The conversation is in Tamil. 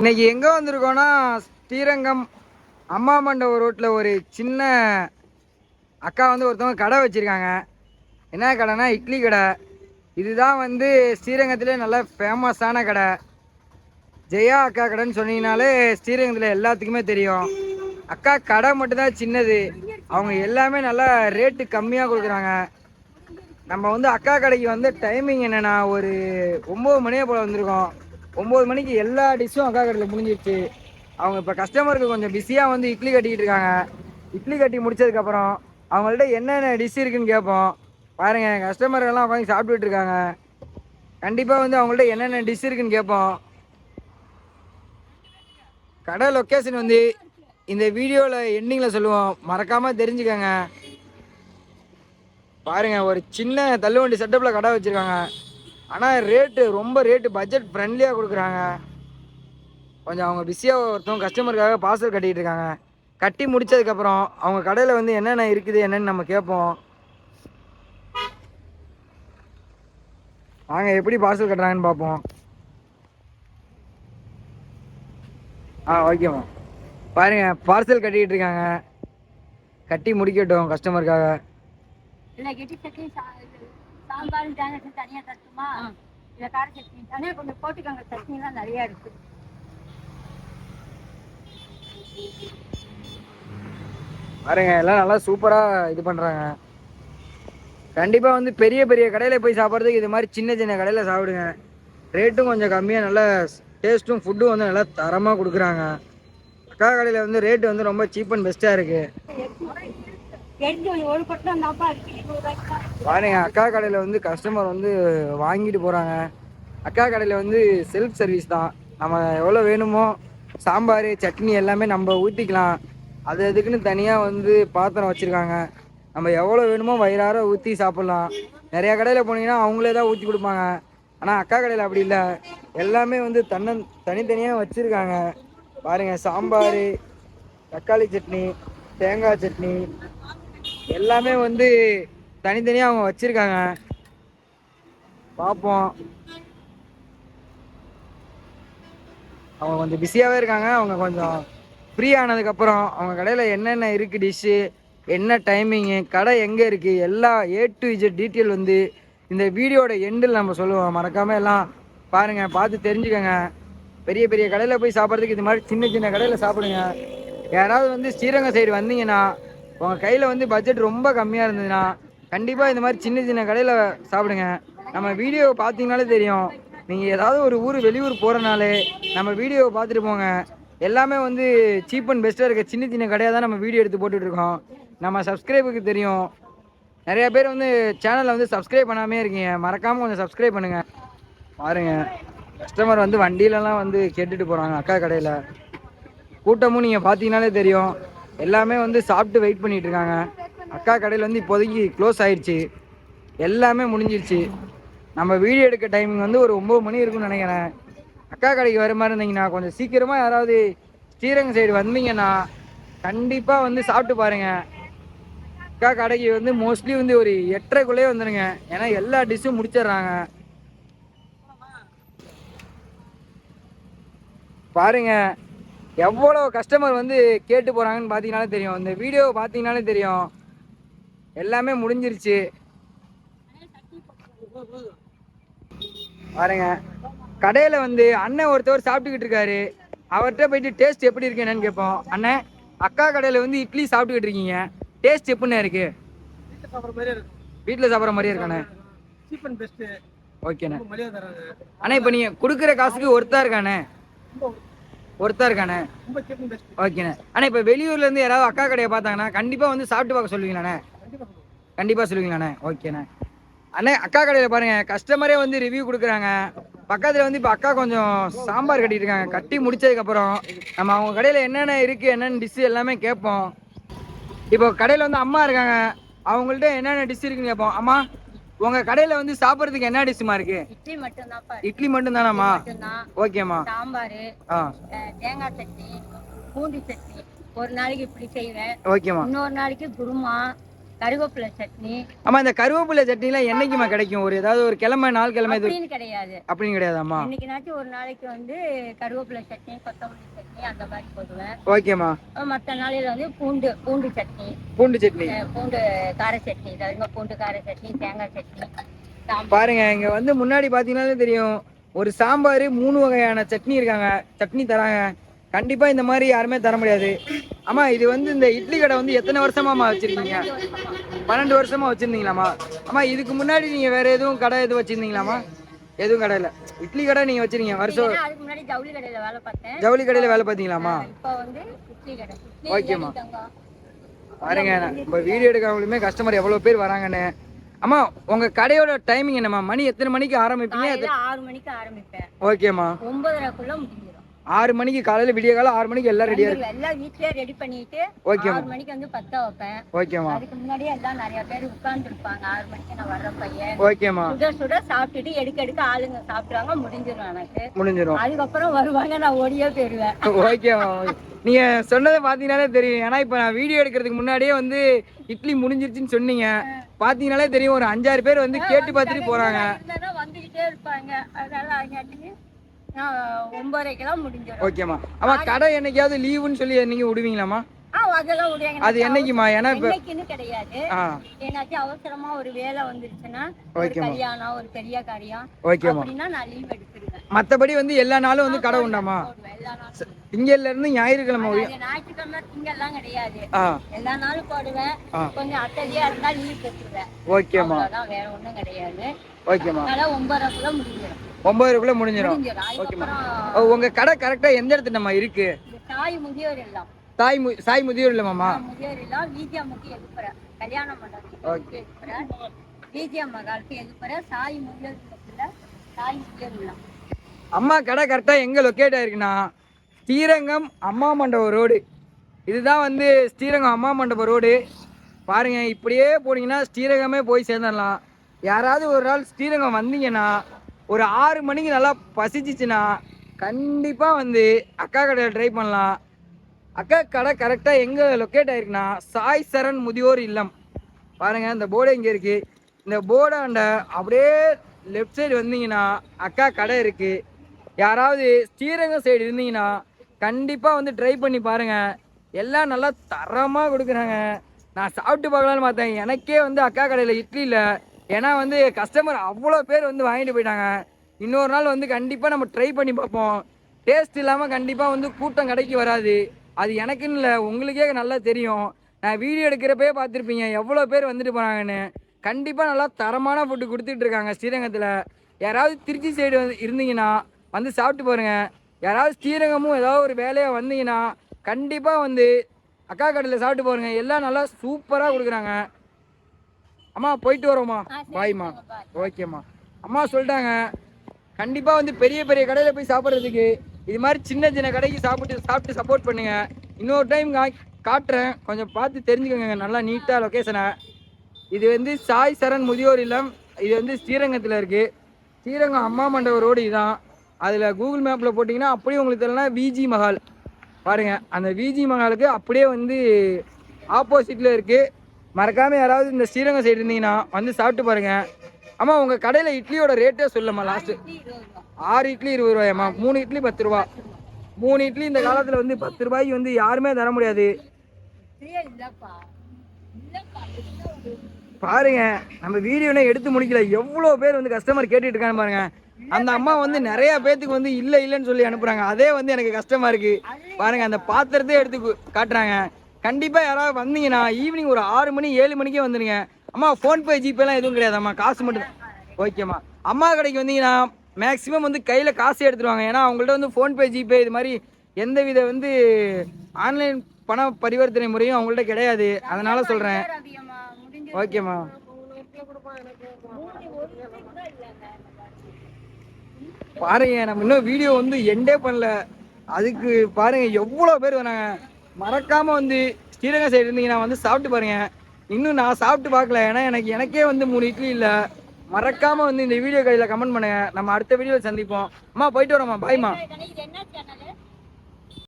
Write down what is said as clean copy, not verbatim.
இன்னைக்கு எங்கே வந்திருக்கோன்னா ஸ்ரீரங்கம் அம்மா மண்டபம் ரோட்டில் ஒரு சின்ன அக்கா வந்து ஒருத்தவங்க கடை வச்சுருக்காங்க. என்ன கடைனா இட்லி கடை. இதுதான் வந்து ஸ்ரீரங்கத்திலே நல்ல ஃபேமஸான கடை. ஜெயா அக்கா கடைன்னு சொன்னீங்கனாலே ஸ்ரீரங்கத்தில் எல்லாத்துக்குமே தெரியும். அக்கா கடை மட்டும்தான் சின்னது, அவங்க எல்லாமே நல்லா ரேட்டு கம்மியாக கொடுக்குறாங்க. நம்ம வந்து அக்கா கடைக்கு வந்து டைமிங் என்னென்னா ஒரு 9 மணியே போல் வந்திருக்கோம். 9 மணிக்கு எல்லா டிஷ்ஷும் அக்கா கடையில் முடிஞ்சிடுச்சு. அவங்க இப்போ கஸ்டமருக்கு கொஞ்சம் பிஸியாக வந்து இட்லி கட்டிக்கிட்டு இருக்காங்க. இட்லி கட்டி முடிச்சதுக்கப்புறம் அவங்கள்ட்ட என்னென்ன டிஷ் இருக்குன்னு கேட்போம். பாருங்கள், கஸ்டமர்கள்லாம் உட்காந்து சாப்பிட்டுட்டு இருக்காங்க. கண்டிப்பாக வந்து அவங்கள்ட்ட என்னென்ன டிஷ் இருக்குன்னு கேட்போம். கடை லொக்கேஷன் வந்து இந்த வீடியோவில் எண்டிங்கில் சொல்லுவோம், மறக்காமல் தெரிஞ்சுக்கங்க. பாருங்கள், ஒரு சின்ன தள்ளுவண்டி செட்டப்பில் கடை வச்சுருக்காங்க. ஆனால் ரொம்ப ரேட்டு பட்ஜெட் ஃப்ரெண்ட்லியாக கொடுக்குறாங்க. கொஞ்சம் அவங்க பிஸியாக ஒருத்தவங்க கஸ்டமருக்காக பார்சல் கட்டிகிட்டு இருக்காங்க. கட்டி முடித்ததுக்கப்புறம் அவங்க கடையில் வந்து என்னென்ன இருக்குது என்னென்னு நம்ம கேட்போம். வாங்க எப்படி பார்சல் கட்டுறாங்கன்னு பார்ப்போம். ஓகேம்மா. பாருங்கள், பார்சல் கட்டிக்கிட்டு இருக்காங்க. கட்டி முடிக்கட்டும் கஸ்டமருக்காக. சாம்பார் தேங்காய் தனியாக தட்டுமா, இல்லை கார சட்னி தனியாக கொஞ்சம் போட்டுக்கோங்க. சட்னிலாம் நிறையா இருக்குது. பாருங்க, எல்லாம் நல்லா சூப்பராக இது பண்ணுறாங்க. கண்டிப்பாக வந்து பெரிய பெரிய கடையில் போய் சாப்பிட்றதுக்கு இது மாதிரி சின்ன சின்ன கடையில் சாப்பிடுங்க. ரேட்டும் கொஞ்சம் கம்மியாக, நல்ல டேஸ்ட்டும் ஃபுட்டும் வந்து நல்லா தரமாக கொடுக்குறாங்க. அக்கா கடையில் வந்து ரேட்டு வந்து ரொம்ப சீப் அண்ட் பெஸ்ட்டாக இருக்குது. பாருங்க, அக்கா கடையில் வந்து கஸ்டமர் வந்து வாங்கிட்டு போகிறாங்க. அக்கா கடையில் வந்து செல்ஃப் சர்வீஸ் தான். நம்ம எவ்வளோ வேணுமோ சாம்பார் சட்னி எல்லாமே நம்ம ஊற்றிக்கலாம். அதுக்குன்னு தனியாக வந்து பாத்திரம் வச்சுருக்காங்க. நம்ம எவ்வளோ வேணுமோ வயிறார ஊற்றி சாப்பிட்லாம். நிறையா கடையில் போனீங்கன்னா அவங்களே தான் ஊற்றி கொடுப்பாங்க. ஆனால் அக்கா கடையில் அப்படி இல்லை, எல்லாமே வந்து தனித்தனியாக வச்சுருக்காங்க. பாருங்கள், சாம்பார், தக்காளி சட்னி, தேங்காய் சட்னி எல்லாமே வந்து தனித்தனியாக அவங்க வச்சுருக்காங்க. பார்ப்போம். அவங்க கொஞ்சம் பிஸியாகவே இருக்காங்க. அவங்க கொஞ்சம் ஃப்ரீ ஆனதுக்கப்புறம் அவங்க கடையில் என்னென்ன இருக்குது டிஷ்ஷு, என்ன டைமிங்கு, கடை எங்கே இருக்குது, எல்லா A to Z டீட்டெயில் வந்து இந்த வீடியோட எண்டில் நம்ம சொல்லுவோம். மறக்காமல் எல்லாம் பாருங்கள், பார்த்து தெரிஞ்சுக்கோங்க. பெரிய பெரிய கடையில் போய் சாப்பிட்றதுக்கு இது மாதிரி சின்ன சின்ன கடையில் சாப்பிடுங்க. யாராவது வந்து ஸ்ரீரங்கம் சைடு வந்தீங்கன்னா உங்கள் கையில் வந்து பட்ஜெட் ரொம்ப கம்மியாக இருந்ததுன்னா கண்டிப்பாக இந்த மாதிரி சின்ன சின்ன கடையில் சாப்பிடுங்க. நம்ம வீடியோவை பார்த்தீங்கனாலே தெரியும். நீங்கள் ஏதாவது ஒரு வெளியூர் போகிறனாலே நம்ம வீடியோவை பார்த்துட்டு போங்க. எல்லாமே வந்து சீப் அண்ட் பெஸ்ட்டாக இருக்க சின்ன சின்ன கடையாக தான் நம்ம வீடியோ எடுத்து போட்டுட்ருக்கோம். நம்ம சப்ஸ்கிரைபுக்கு தெரியும். நிறையா பேர் வந்து சேனலை வந்து சப்ஸ்கிரைப் பண்ணாமே இருக்கீங்க. மறக்காமல் கொஞ்சம் சப்ஸ்கிரைப் பண்ணுங்கள். பாருங்கள், கஸ்டமர் வந்து வண்டியிலலாம் வந்து கேட்டுட்டு போகிறாங்க. அக்கா கடையில் கூட்டமும் நீங்கள் பார்த்தீங்கனாலே தெரியும். எல்லாமே வந்து சாப்பிட்டு வெயிட் பண்ணிகிட்டு இருக்காங்க. அக்கா கடையில் வந்து இப்போதைக்கு க்ளோஸ் ஆகிடுச்சு, எல்லாமே முடிஞ்சிருச்சு. நம்ம வீடியோ எடுக்க டைமிங் வந்து ஒரு 9 மணி இருக்குன்னு நினைக்கிறேன். அக்கா கடைக்கு வர மாதிரி இருந்தீங்கன்னா கொஞ்சம் சீக்கிரமாக யாராவது ஸ்ரீரங்கம் சைடு வந்தீங்கன்னா கண்டிப்பாக வந்து சாப்பிட்டு பாருங்கள். அக்கா கடைக்கு வந்து மோஸ்ட்லி வந்து ஒரு 8:30க்குள்ளேயே வந்துடுங்க. ஏன்னா எல்லா டிஷ்ஷும் முடிச்சிடுறாங்க. பாருங்கள், எவ்வளோ கஸ்டமர் வந்து கேட்டு போகிறாங்கன்னு பார்த்தீங்கனாலே தெரியும். இந்த வீடியோவை பார்த்தீங்கனாலே தெரியும். எல்லாமே முடிஞ்சிருச்சு. பாருங்க, கடையில் வந்து அண்ணன் ஒருத்தவர் சாப்பிட்டுக்கிட்டு இருக்காரு. அவர்கிட்ட போயிட்டு டேஸ்ட் எப்படி இருக்கு என்னன்னு கேட்போம். அண்ணன், அக்கா கடையில் வந்து இட்லி சாப்பிட்டுக்கிட்டு இருக்கீங்க, டேஸ்ட் எப்படிண்ணே இருக்கு? வீட்டில் சாப்பிட்ற மாதிரியே இருக்காண்ணே. ஓகேண்ணே. அண்ணா, இப்போ நீங்கள் கொடுக்குற காசுக்கு ஒருத்தா இருக்காண்ணே? ஒருத்தா இருக்காண்ணே. ஓகேண்ணே. அண்ணா, இப்போ வெளியூர்லேருந்து யாராவது அக்கா கடையை பார்த்தாங்கன்னா கண்டிப்பாக வந்து சாப்பிட்டு பார்க்க சொல்லுவீங்களாண்ணே? கண்டிப்பாக சொல்லுவீங்களாண்ணே? ஓகேண்ணே. அண்ணே, அக்கா கடையில் பாருங்கள், கஸ்டமரே வந்து ரிவ்யூ கொடுக்குறாங்க. பக்கத்தில் வந்து இப்போ அக்கா கொஞ்சம் சாம்பார் கட்டிட்டு இருக்காங்க. கட்டி முடிச்சதுக்கப்புறம் நம்ம அவங்க கடையில் என்னென்ன இருக்குது என்னென்ன டிஷ்ஷு எல்லாமே கேட்போம். இப்போ கடையில் வந்து அம்மா இருக்காங்க, அவங்கள்ட்ட என்னென்ன டிஷ் இருக்குன்னு கேட்போம். அம்மா, உங்கள் கடையில் வந்து சாப்பிட்றதுக்கு என்ன டிஷ்மா இருக்குது? இட்லி மட்டும்தான். இட்லி மட்டும்தானாம்மா? ஓகேம்மா. சாம்பார், தேங்காய் சட்னி, பூண்டு சட்னி ஒரு நாளைக்கு இப்படி செய்வேன். ஓகேம்மா. இன்னொரு நாளைக்கு குருமா, கருவேப்பிலை சட்னி ஆமா இந்த கருவேப்பிலை சட்னிலாம் என்னைக்குமா கிடைக்கும்? ஒரு ஏதாவது ஒரு கிழமை நாள் கிழமை இது அப்படின்னு கிடையாது. அப்படின்னு கிடையாதாம்மா? என்னைக்குனாச்சும் ஒரு நாளைக்கு வந்து கருவேப்பிலை சட்னி, கொத்தமல்லி சட்னி அந்த மாதிரி போடுவேன். ஓகேம்மா. மற்ற நாளையில வந்து பூண்டு பூண்டு சட்னி, பூண்டு சட்னி, பூண்டு கார சட்னி, அதாவது பூண்டு கார சட்னி, தேங்காய் சட்னி. பாருங்க இங்க வந்து முன்னாடி பாத்தீங்கன்னாலே தெரியும், ஒரு சாம்பார் 3 வகையான சட்னி இருக்காங்க, சட்னி தராங்க. கண்டிப்பா இந்த மாதிரி யாருமே தர முடியாது. ஆமா இது வந்து இந்த இட்லி கடை வந்து எத்தனை வருஷமாமா வச்சிருக்கீங்க? 12 வருஷமா வச்சிருந்தீங்களாமா? ஆமா இதுக்கு முன்னாடி நீங்க வேற எதுவும் கடை எதுவும் வச்சிருந்தீங்களாமா? எதுவும் கடை இல்ல, இட்லி கடை நீங்க வச்சிருக்கீங்க வருஷம். அதுக்கு முன்னாடி ஜவுளி கடையில வேலை பார்த்தேன். ஜவுளி கடையில வேலை பார்த்தீங்களாமா? இப்போ வந்து இட்லி கடை. ஓகேம்மா. பாருங்க இப்போ வீடியோ எடுக்கிறவங்களுமே கஸ்டமர் எவ்வளவு பேர் வராங்கன்னு. அம்மா உங்க கடையோட டைமிங் என்னம்மா? மணி எத்தனை மணிக்கு ஆரம்பிப்பீங்க? 6 மணிக்கு ஆரம்பிப்பேன். ஓகேம்மா. 9:30க்குள்ள முடிஞ்சிடும். 6 மணிக்கு காலையில விடிய காலம் 6 மணிக்கு எல்லாம் ரெடியா இருக்கு. எல்லாம் வீட்லயே ரெடி பண்ணிட்டு 6 மணிக்கு வந்து பத்த வைப்பேன். ஓகேம்மா. அதுக்கு முன்னாடியே எல்லாம் நிறைய பேர் உட்கார்ந்து இருப்பாங்க. 6 மணிக்கு நான் வர்ற பையன். ஓகேம்மா. சுட சுட சாப்பிட்டுட்டு எடுக்க ஆளுங்க சாப்பிடுவாங்க, முடிஞ்சிடும் எனக்கு. முடிஞ்சிடும். அதுக்கப்புறம் வருவாங்க, நான் ஓடியே போயிடுவேன். ஓகேம்மா. நீங்க சொன்னதை பாத்தீங்கன்னாலே தெரியும். ஏன்னா இப்ப நான் வீடியோ எடுக்கிறதுக்கு முன்னாடியே வந்து இட்லி முடிஞ்சிருச்சுன்னு சொன்னீங்க. பாத்தீங்கன்னாலே தெரியும், ஒரு 5-6 பேர் வந்து கேட்டு பார்த்துட்டு போறாங்க. வந்துகிட்டே இருப்பாங்க. அதனால அங்காட்டி 9:30க்கெல்லாம் முடிஞ்சிடும். ஓகேம்மா. ஆமா கடை என்னைக்காவது லீவுன்னு சொல்லி நீங்க விடுவீங்களாமா? அதெல்லாம் விடுவாங்க. அது என்னைக்குமா? ஏன்னா இன்னைக்குன்னு கிடையாது. ஏன்னாச்சும் அவசரமா ஒரு வேலை வந்துருச்சுன்னா, ஒரு கல்யாணம், ஒரு பெரிய காரியம் அப்படின்னா நான் லீவ் எடுத்துருவேன். மத்தபடி வந்து எல்லா நாளும் வந்து கடை உண்டாமா? திங்கள்ல இருந்து ஞாயிற்றுக்கிழமை ஞாயிற்றுக்கிழமை திங்கெல்லாம் கிடையாது. எல்லா நாளும் போடுவேன். கொஞ்சம் அசதியா இருந்தா லீவ் பெற்றுவேன். ஓகேம்மா. அதான், வேற ஒண்ணும் கிடையாது. ஓகேம்மா. 9:30க்குள்ள முடிஞ்சிடும். 9:30க்குள்ள முடிஞ்சிடும். ஓகேம்மா. உங்க கடை கரெக்டா எந்த இடத்துல இருக்கு? தாய் முதியோர் இல்லம். சாய் முதியோர் இல்லமாமா? முதியோர் இல்லம் விஜிஎம்முக்கு எதிர்ப்புற, கல்யாண மண்டபத்துக்கு எதிர்ப்புற, விஜிஎம் மகாலுக்கு எதிர்ப்புற சாய் முதியோர் இல்லத்துல சாய் முதியோர் இல்லம். அம்மா கடை கரெக்டா எங்க லொக்கேட் ஆயிருக்குன்னா ஸ்ரீரங்கம் அம்மா மண்டபம் ரோடு. இதுதான் வந்து ஸ்ரீரங்கம் அம்மா மண்டபம் ரோடு. பாருங்க இப்படியே போனீங்கன்னா ஸ்ரீரங்கமே போய் சேர்ந்துடலாம். யாராவது ஒரு நாள் ஸ்ரீரங்கம் வந்தீங்கன்னா ஒரு 6 மணிக்கு நல்லா பசிச்சிச்சுன்னா கண்டிப்பா வந்து அக்கா கடையில் ட்ரை பண்ணலாம். அக்கா கடை கரெக்டாக எங்கே லொக்கேட் ஆயிருக்குன்னா சாய் சரண் முதியோர் இல்லம். பாருங்கள் இந்த போர்டு இங்கே இருக்குது. இந்த போர்டாண்ட அப்படியே லெஃப்ட் சைடு வந்தீங்கன்னா அக்கா கடை இருக்குது. யாராவது ஸ்ரீரங்கம் சைடு இருந்தீங்கன்னா கண்டிப்பாக வந்து ட்ரை பண்ணி பாருங்கள். எல்லாம் நல்லா தரமாக கொடுக்குறாங்க. நான் சாப்பிட்டு பார்க்கலான்னு பார்த்தேன், எனக்கே வந்து அக்கா கடையில் இட்லி இல்லை. ஏன்னா வந்து கஸ்டமர் அவ்வளோ பேர் வந்து வாங்கிட்டு போயிட்டாங்க. இன்னொரு நாள் வந்து கண்டிப்பாக நம்ம ட்ரை பண்ணி பார்ப்போம். டேஸ்ட் இல்லாமல் கண்டிப்பாக வந்து கூட்டம் கடைக்கு வராது. அது எனக்குன்னு இல்லை, உங்களுக்கே நல்லா தெரியும். நான் வீடியோ எடுக்கிறப்பே பார்த்துருப்பீங்க எவ்வளோ பேர் வந்துட்டு போனாங்கன்னு. கண்டிப்பாக நல்லா தரமான ஃபுட்டு கொடுத்துட்ருக்காங்க ஸ்ரீரங்கத்தில். யாராவது திருச்சி சைடு வந்து இருந்தீங்கன்னா வந்து சாப்பிட்டு பாருங்கள். யாராவது ஸ்ரீரங்கமும் ஏதாவது ஒரு வேலையாக வந்தீங்கன்னா கண்டிப்பாக வந்து அக்கா கடையில் சாப்பிட்டு பாருங்கள். எல்லாம் நல்லா சூப்பராக கொடுக்குறாங்க. அம்மா போயிட்டு வரோம்மா, பாய்மா. ஓகேம்மா. அம்மா சொல்லிட்டாங்க கண்டிப்பாக வந்து பெரிய பெரிய கடையில் போய் சாப்பிட்றதுக்கு இது மாதிரி சின்ன சின்ன கடைக்கு சாப்பிட்டு சப்போர்ட் பண்ணுங்க. இன்னொரு டைம் காட்டுறேன், கொஞ்சம் பார்த்து தெரிஞ்சுக்கோங்க நல்லா நீட்டாக லொக்கேஷனை. இது வந்து சாய் சரண் முதியோர் இல்லம். இது வந்து ஸ்ரீரங்கத்தில் இருக்குது. ஸ்ரீரங்கம் அம்மா மண்டபம் ரோடு இதுதான். அதில் கூகுள் மேப்பில் போட்டிங்கன்னா அப்படியே உங்களுக்கு தெரியலனா விஜி மஹால் பாருங்கள். அந்த விஜி மஹாலுக்கு அப்படியே வந்து ஆப்போசிட்டில் இருக்குது. மறக்காமல் யாராவது இந்த ஸ்ரீரங்கம் சைடு இருந்தீங்கன்னா வந்து சாப்பிட்டு பாருங்கள். அம்மா உங்கள் கடையில் இட்லியோட ரேட்டே சொல்லுமா? லாஸ்ட்டு 6 இட்லி 20 ரூபாயாம்மா, 3 இட்லி 10 ரூபா. 3 இட்லி இந்த காலத்தில் வந்து 10 ரூபாய்க்கு வந்து யாருமே தர முடியாது. பாருங்க நம்ம வீடியோனே எடுத்து முடிக்கல, எவ்வளோ பேர் வந்து கஸ்டமர் கேட்டுட்டு இருக்காங்க பாருங்க. அந்த அம்மா வந்து நிறைய பேத்துக்கு வந்து இல்லைன்னு சொல்லி அனுப்புறாங்க. அதே வந்து எனக்கு கஷ்டமா இருக்கு. பாருங்க அந்த பாத்திரத்தை எடுத்து காட்டுறாங்க. கண்டிப்பா யாராவது வந்தீங்கன்னா ஈவினிங் ஒரு 6 மணி 7 மணிக்கே வந்துடுங்க. அம்மா ஃபோன்பே ஜிபேலாம் எதுவும் கிடையாதாம்மா, காசு மட்டும்? ஓகேம்மா. அம்மா கடைக்கு வந்தீங்கன்னா மேக்ஸிமம் வந்து கையில் காசு எடுத்துருவாங்க. ஏன்னா அவங்கள்ட்ட வந்து ஃபோன்பே ஜிபே இது மாதிரி எந்தவித வந்து ஆன்லைன் பண பரிவர்த்தனை முறையும் அவங்கள்ட்ட கிடையாது. அதனால சொல்கிறேன். ஓகேம்மா. பாருங்க நம்ம இன்னும் வீடியோ வந்து எண்டே பண்ணல. அதுக்கு பாருங்க எவ்வளோ பேர் வராங்க. மறக்காம வந்து ஸ்ரீரங்கம் சைடு இருந்தீங்கன்னா வந்து சாப்பிட்டு பாருங்க. இன்னும் நான் சாப்பிட்டு பார்க்கல, ஏன்னா எனக்கே வந்து 3 இட்லி இல்லை. மறக்காம வந்து இந்த வீடியோ கையில் கமெண்ட் பண்ணுங்க. நம்ம அடுத்த வீடியோவில் சந்திப்போம். அம்மா போயிட்டு வரோம்மா, பாய்மா.